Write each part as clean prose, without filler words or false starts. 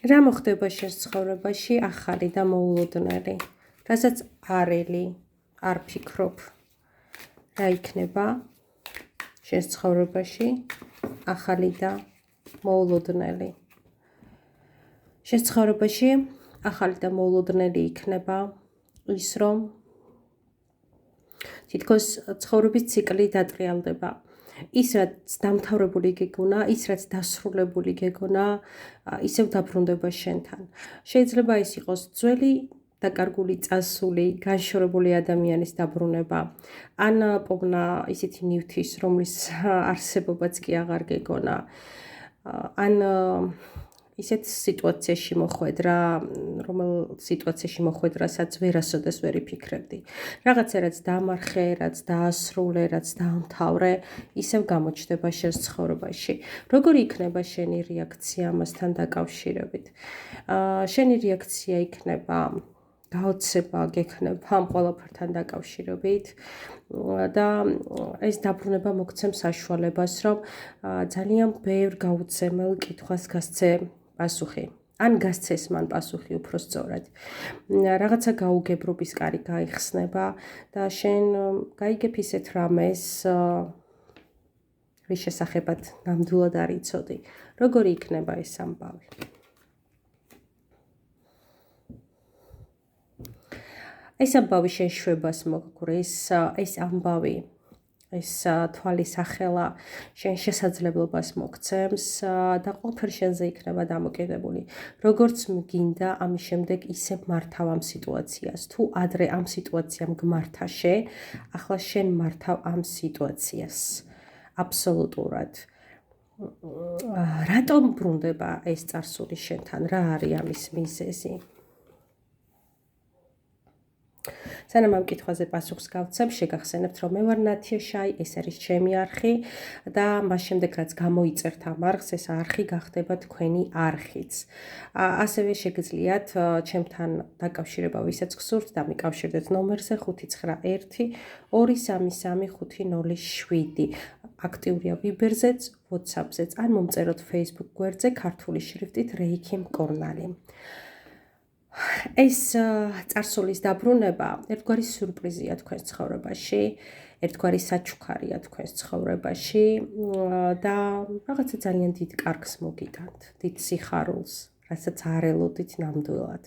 რა მოხდება შენს ცხოვრებაში ახალი და მოულოდნელი, რასაც არელი, არ ფიქრობ, რა იქნება შენს ცხოვრებაში ახალი და მოულოდნელი. შენს ცხოვრებაში ახალი და მოულოდნელი იქნება ის, რომ თითქოს ცხოვრების ციკლი დატრიალდება. ის რაც დამთავრებული გეგონა, ის რაც დასრულებული გეგონა, ისევ დაბრუნდება შენთან. შეიძლება ის იყოს ძველი დაკარგული წასული, განშორებული ადამიანის დაბრუნება, ან პოვნა ისეთი ნივთის, რომლის არსებობაც კი აღარ გეგონა, ან ისეთ სიტუაციაში მოხვედრა, რომელ სიტუაციაში მოხვედრასაც ვერასოდეს ვერ იფიქრებდი. რაღაცა რაც დამარხე, რაც დაასრულე, რაც დაამთავრე, ისევ გამოჩნდება შენს ცხოვრებაში. როგორი იქნება შენი რეაქცია ამასთან დაკავშირებით? შენი რეაქცია იქნება გაოცება გექნება ამ ყველაფერთან დაკავშირებით და ეს დაბრუნება მოგცემ საშუალებას, რომ ძალიან ბევრ გაუცემელ კითხვას გასცე პასუხი. ან გასცეს მან პასუხი უფრო სწორად. რაღაცა გაუგებრობის კარი გაიხსნება და შენ გაიგებ ისეთ რამეს, რის შესახებაც ნამდვილად არ იცოდი. როგორი იქნება ეს ამბავი? ეს ამბავი შენ შვებას მოგგვრის, ეს ამბავი, ეს თვალის ახელა შენ შესაძლებლობას მოგცემს და ყველაფერი შენზე იქნება დამოკიდებული. როგორც მგინდა ამის შემდეგ ისე მართავ ამ სიტუაციას. თუ ადრე ამ სიტუაციამ გმართა შენ, ახლა შენ მართავ ამ სიტუაციას. აბსოლუტურად. რატომ ბრუნდება ეს წარსული შენთან? რა არის ამის მიზეზი? სანამ ამ კითხვაზე პასუხს გავცემ, შეგახსენებთ, რომ მე ვარ ნათია შაი, ეს არის ჩემი არხი და მას შემდეგ რაც გამოიწერთ ამ არხს, ეს არხი გახდება თქვენი არხიც. ასევე შეგიძლიათ ჩემთან დაკავშირება ვისაც გსურთ და მიკავშირდეთ ნომერზე 591 233 507. აქტიურია ვიბერზეც, WhatsApp-ზეც, ან მომწეროთ Facebook გვერდზე ქართული შრიფტით რეიქი მკურნალი. ეს წარსულის დაბრუნება ერთგვარი სიურპრიზია თქვენს ცხოვრებაში, ერთგვარი საჩუქარია თქვენს ცხოვრებაში და რაღაცა ძალიან დიდ კარგს მოგიტანთ, დიდ სიხარულს, რასაც არ ელოდით ნამდვილად.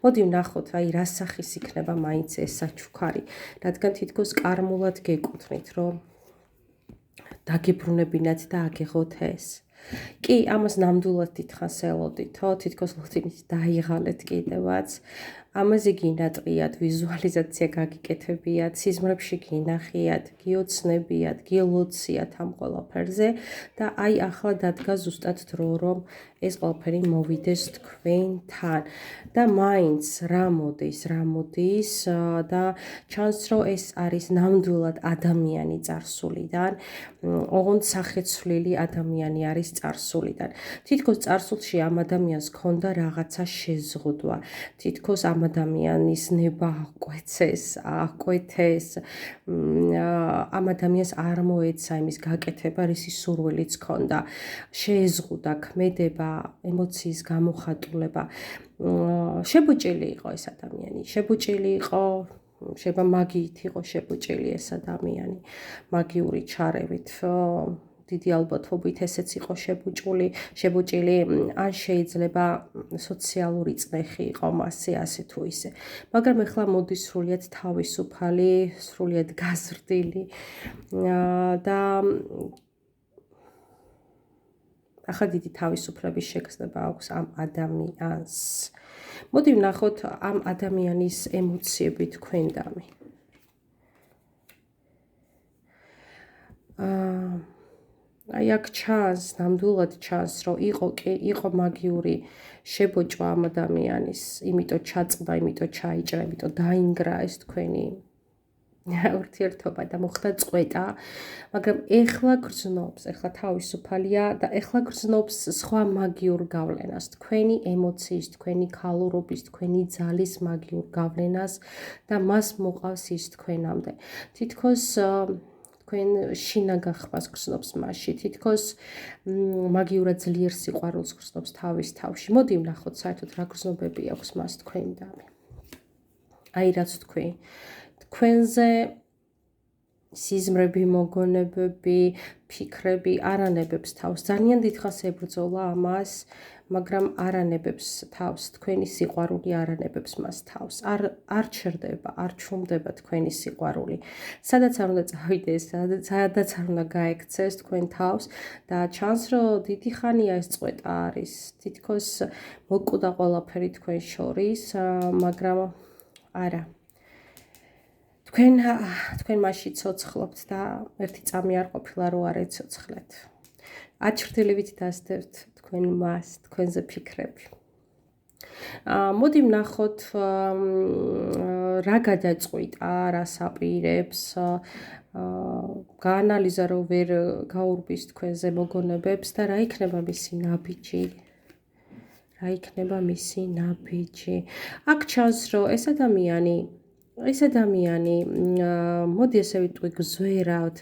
მოდი ვნახოთ, აი რა სახის იქნება მაინც ეს საჩუქარი, რადგან თითქოს კარმულად გეკუთვნით, რომ დაგიბრუნებინათ და აგეღოთ ეს. კი, ამას ნამდვილად დიდხანს ელოდითო, თითქოს ლოდინით დაიღალეთ კიდევაც. ამაზე გინატყიათ, ვიზუალიზაცია გაგიკეთებიათ, სიზმრებში გინახიათ, გიოცნებიათ, გილოციათ ამ ყველაფერზე და აი ახლა დადგა ზუსტად დრო, რომ ეს ყველაფერი მოვიდეს თქვენთან. და მაინც რა მოდის და ჩანს, რომ ეს არის ნამდვილად ადამიანი წარსულიდან, ოღონდ სახეცვლილი ადამიანი არის წარსულიდან. თითქოს წარსულში ამ ადამიანს ჰქონდა რაღაცა შეზღუდვა. თითქოს ამ ადამიანის ნება აკვეთეს, ამ ადამიანს არ მოეცა იმის გაკეთება, რისი სურვილიც ჰქონდა. შეეზღუდა ქმედება, ემოციის გამოხატულება. შებუჭილი იყო ეს ადამიანი, შებუჭილი იყო, შეიძლება მაგიით იყო შებუჭილი ეს ადამიანი, მაგიური ჩარევით. დიდი ალბათობით ესეც იყო შებუჭილი, ან შეიძლება სოციალური წნეხი იყო მასზე, ასე თუ ისე. მაგრამ ეხლა მოდის სრულიად თავისუფალი, სრულიად გაზრდილი და ახლა დიდი თავისუფლების შეგრძნება აქვს ამ ადამიანს. მოდი ვნახოთ ამ ადამიანის ემოციები თქვენდამი. აი აქ ჩანს, ნამდვილად ჩანს, რომ იყო მაგიური შებოჭვა ამ ადამიანის, იმიტომ ჩაწყდა, იმიტომ ჩაიჭრა, იმიტომ დაინგრა ეს თქვენი ურთიერთობა და მოხდა წყვეტა, მაგრამ ეხლა გრძნობს, ეხლა თავისუფალია და ეხლა გრძნობს სხვა მაგიურ გავლენას, თქვენი ემოციის, თქვენი ქალურობის, თქვენი ძალის მაგიურ გავლენას და მას მოყავს ის თქვენამდე. თითქოს თქვენ შინაგან ხმას გრძნობს მასში, თითქოს მაგიურად ძლიერ სიყვარულს გრძნობს თავის თავში. მოდი ვნახოთ საერთოდ რა გრძნობები აქვს მას თქვენდამი. აი რაც თქვი, თქვენზე სიზმრები, მოგონებები, ფიქრები არანებებს თავს. ძალიან დიდხანს ებრძოლა ამას, მაგრამ არანებებს თავს. თქვენი სიყვარული არანებებს მას თავს. არ ჩერდება, არ ჩუმდება თქვენი სიყვარული. სადაც არ უნდა წავიდეს, სადაც არ უნდა გაექცეს თქვენ თავს და ჩანს, რომ დიდი ხანია ეს წვეტა არის. თითქოს მოკვდა ყველაფერი თქვენ შორის, მაგრამ არა. თქვენ მასში ცოცხლობთ და ერთი წამი არ ყოფილა რომ არ ეცოცხლეთ. აჩრდილივით დასდევთ თქვენ მას, თქვენზე ფიქრები. მოდი ვნახოთ რა გადაწყვიტა, რა საპირებს, გაანალიზა რომ ვერ გაურბის თქვენზე მოგონებებს და რა იქნება მისი ნაბიჯი. რა იქნება მისი ნაბიჯი. აქ ჩანს რომ ეს ადამიანი, მოდი ესე ვიტყვი, გზვერავთ,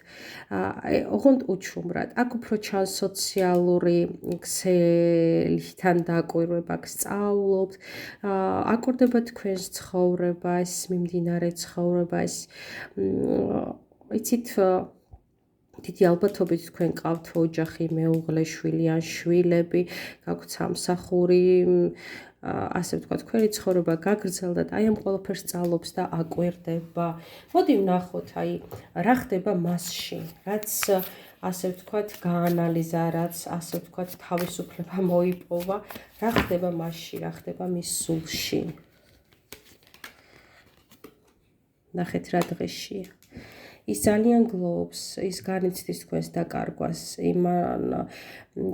ოღონდ უჩუმრად. აქ უფრო ჩანს სოციალური ქსელთან დაკვირვება, გსწავლობთ, აკვირდება თქვენს ცხოვრებას, მიმდინარე ცხოვრებას. იცით, დიდი ალბათობით თქვენ ყავთ ოჯახი, მეუღლე, შვილი ან შვილები, გაქვთ სამსახური, ასე ვთქვათ, თქვენი ცხოვრება გაგრძელდა და აი ამ ყველაფერს სწავლობს და აკვირდება. მოდი ვნახოთ, აი რა ხდება მასში, რაც ასე ვთქვათ, გაანალიზა, რაც ასე ვთქვათ, თავისუფლება მოიპოვა, რა ხდება მასში, რა ხდება მის სულში. ნახეთ რა დღეშია. ის ძალიან გლოვს, ის განიცდის თქვენს დაკარგვას, იმან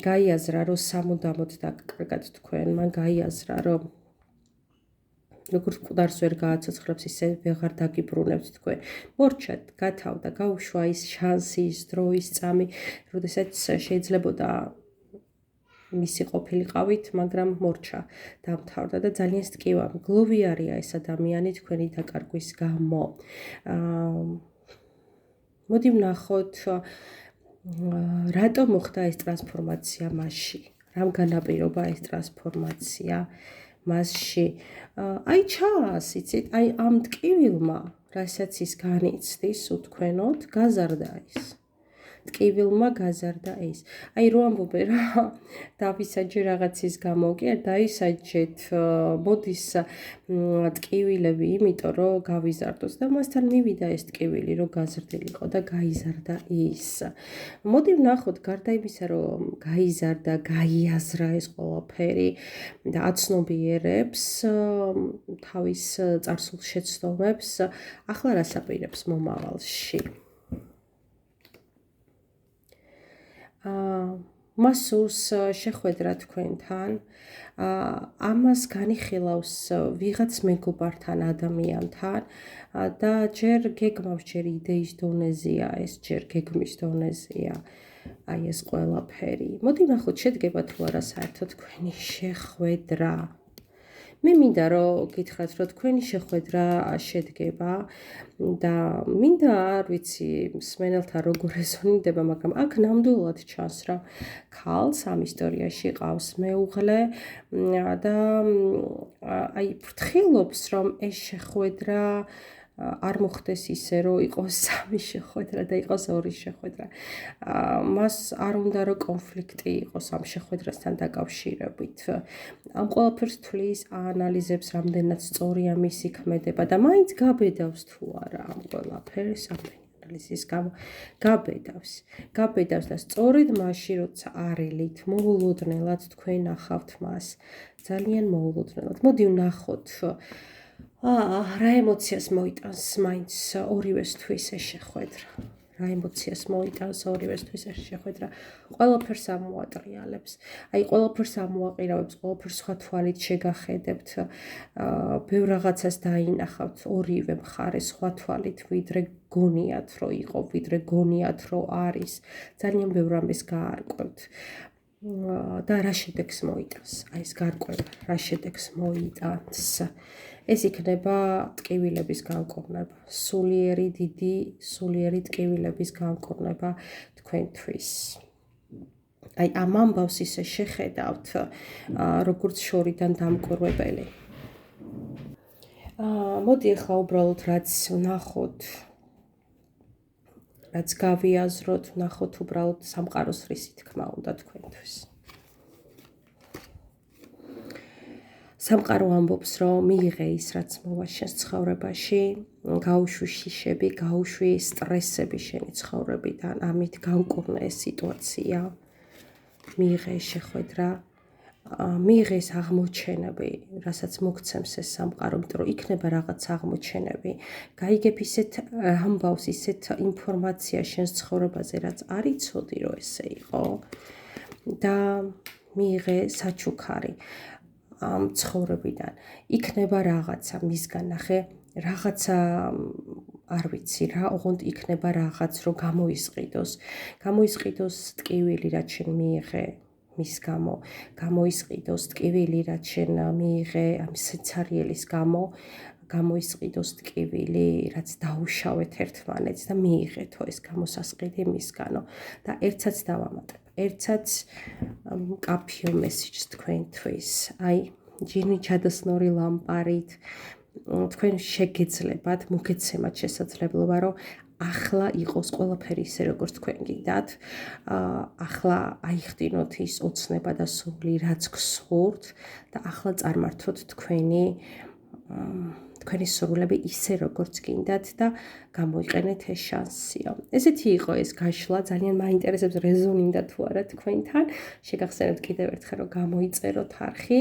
გაიაზრა, რომ სამუდამოდ დაკარგად თქვენ, მან გაიაზრა, რომ როგორც მკვდარს ვერ გააცოცხლებს, ისე ვეღარ დაგიბრუნებთ თქვენ. მორჩად, გათავდა, გაუშვა ის შანსი, ის დრო, ის წამი, როდესაც შეიძლებოდა მისი ყოფილიყავით, მაგრამ მორჩა, დამთავრდა და ძალიან სტკივამ. გლოვიარია ეს ადამიანი თქვენი დაკარგვის გამო. მოდი ვნახოთ, რატო მოხდა ეს ტრანსფორმაცია მასში, რამ განაპირობა ეს ტრანსფორმაცია მასში. აი ჩანს, იცით, აი ამ ტკივილმა, რასაც ის განიცდის უთქვენოდ, გაზარდა ის. ტკივილმა გაზარდა ის. აი რო ამბობენ რა, დავისაჯე რაღაცის გამო, კი არ დაისაჯეთ, მოდის ტკივილები, იმიტომ რომ გავიზარდოს და მასთან მივიდა ეს ტკივილი, რომ გაზრდილიყო და გაიზარდა ის. მოდი ვნახოთ, გარდა იმისა, რომ გაიზარდა, გაიაზრა ეს ყველაფერი და აცნობიერებს თავის წარსულ შეცდომებს, ახლა რას აპირებს მომავალში. მას სურს შეხვედრა თქვენთან, ამას განიხილავს ვიღაც მეგობართან, ადამიანთან და ჯერ გეგმავს, ჯერ იდეის დონეზეა ეს, ჯერ გეგმის დონეზეა აი ეს ყველაფერი. მოდი ვნახოთ, შედგება თუ არა საერთოდ თქვენი შეხვედრა. მე მინდა რომ გითხრათ, რომ თქვენი შეხვედრა შედგება და მინდა არ ვიცი მსმენელთა როგორ რეზონირდება, მაგრამ აქ ნამდვილად ჩანს, რომ ქალს ამ ისტორიაში ყავს მეუღლე და აი ფრთხილობს, რომ ეს შეხვედრა არ მოხდეს ისე, რომ იყოს სამი შეხვედრა და იყოს ორი შეხვედრა. მას არ უნდა რომ კონფლიქტი იყოს ამ შეხვედრასთან დაკავშირებით. ამ ყველაფერს თვლის, აანალიზებს, რამდენად სწორია მისი ქმედება და მაინც გაბედავს თუ არა ამ ყველაფერს, ანალიზის გამო გაბედავს და სწორედ მაშინ, როცა არელით, მოულოდნელად თქვენ ახავთ მას, ძალიან მოულოდნელად. მოდი ვნახოთ, რა ემოციას მოიტანს მაინც ორივესთვის ეს შეხვედრა. რა ემოციას მოიტანს ორივესთვის ეს შეხვედრა. ყველაფერს ამოატრიალებს. აი ყველაფერს ამოაყირავებს, ყველაფერს სხვა თვალით შეგახედებთ. ბევრ რაღაცას დაინახავთ ორივე მხარეს სხვა თვალით, ვიდრე გონიათ, რომ იყო, ვიდრე გონიათ, რომ არის. ძალიან ბევრ ამას გაარკვევთ. და რა შედეგს მოიტანს. აი ეს გარკვევა რა შედეგს მოიტანს. ეს იქნება ტკივილების განკურნება, სულიერი ტკივილების განკურნება თქვენთვის. აი ამ ამბავს ისე შეხედავთ, როგორც შორიდან დამკვირვებელი. მოდი ახლა უბრალოდ რაც ვნახოთ, რაც გავიაზროთ, ვნახოთ უბრალოდ სამყაროს რისი თქმა უნდა თქვენთვის. სამყარო ამბობს, რომ მიიღე ის, რაც მოვა შენს ცხოვრებაში, გაუშვი შიშები, გაუშვი სტრესები შენი ცხოვრებიდან, ამით განკურნა ეს სიტუაცია, მიიღე შეხვედრა, მიიღე ეს აღმოჩენები, რასაც მოგცემს ეს სამყარო, იმიტომ რომ იქნება რაღაც აღმოჩენები, გაიგებ ისეთ ამბავს, ისეთ ინფორმაცია შენს ცხოვრებაზე, რაც არ იცოდი, რომ ესე იყო და მიიღე საჩუქარი ამ ცხოვრებიდან. იქნება რაღაცა მისგან ნახე, რაღაცა არ ვიცი რა, ოღონდ იქნება რაღაც, რომ გამოისყიდოს ტკივილი, რაც შენ მიიღე მის გამო, გამოისყიდოს ტკივილი, რაც შენ მიიღე ამ სიცარიელის გამო, გამოისყიდოს ტკივილი, რაც დაუშავეთ ერთმანეთს და მიიღეთო ეს გამოსასყიდი მისგანო და ერთსაც დავამატებ. ერთსაც მკაფიო მესიჯს თქვენთვის. აი, ჯინი ჩადოსნური ლამპარით თქვენ შეგეძლებათ, მოგეცემათ შესაძლებლობა, რომ ახლა იყოს ყველაფერი ისე, როგორც თქვენ გინდათ. ახლა აიხდინოთ ის ოცნება და სული, რაც გსურთ და ახლა წარმართოთ თქვენი სურვილები ისე, როგორც გინდათ და გამოიყენეთ ეს შანსიო. ესეთი იყო ეს გაშლა, ძალიან მაინტერესებს რეზონინდა თუ არა თქვენთან. შეგახსენებთ კიდევ ერთხელ, რომ გამოიწეროთ არხი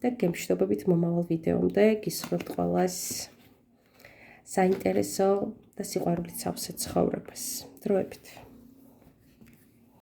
და გემშვიდობებით მომავალ ვიდეომდე. გისურვებთ ყველას საინტერესო და სიყვარულით სავსე ცხოვრებას. დროებით.